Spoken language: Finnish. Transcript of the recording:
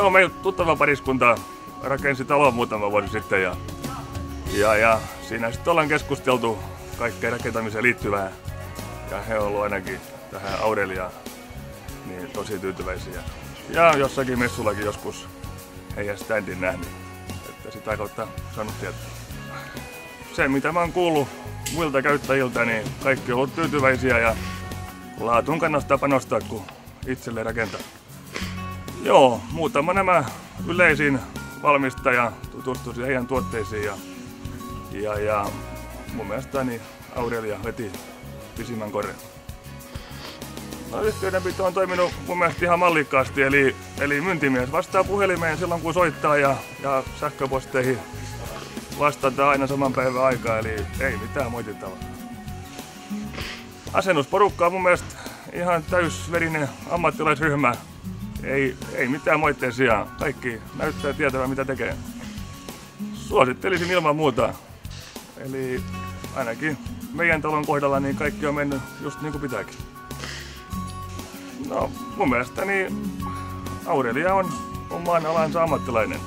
Joo, meillä tuttava pariskunta rakensi talon muutama vuosi sitten ja siinä sitten ollaan keskusteltu kaikkeen rakentamiseen liittyvää. Ja he on ollut ainakin tähän Aureliaan niin tosi tyytyväisiä. Ja jossakin messullakin joskus heidän standin nähnyt, että sitä kautta saanut tietää. Se mitä mä oon kuullut muilta käyttäjiltä, niin kaikki on ollut tyytyväisiä ja laatuun kannattaa panostaa, kun itselle rakentaa. Joo, muutama nämä yleisin valmistaja tutustuisi heidän tuotteisiin ja mun mielestä niin Aurelia veti pisimmän korren. No, yhteydenpito on toiminut mun mielestä ihan mallikkaasti, eli myyntimies vastaa puhelimeen silloin kun soittaa ja sähköposteihin vastataan aina saman päivän aikaa, eli ei mitään moitittavaa. Asennusporukka on mun mielestä ihan täysverinen ammattilaisryhmä. Ei mitään moitteen sijaan. Kaikki näyttää tietävän mitä tekee. Suosittelisin ilman muuta. Eli ainakin meidän talon kohdalla niin kaikki on mennyt just niin kuin pitääkin. No mun mielestäni Aurelia on maan alansa ammattilainen.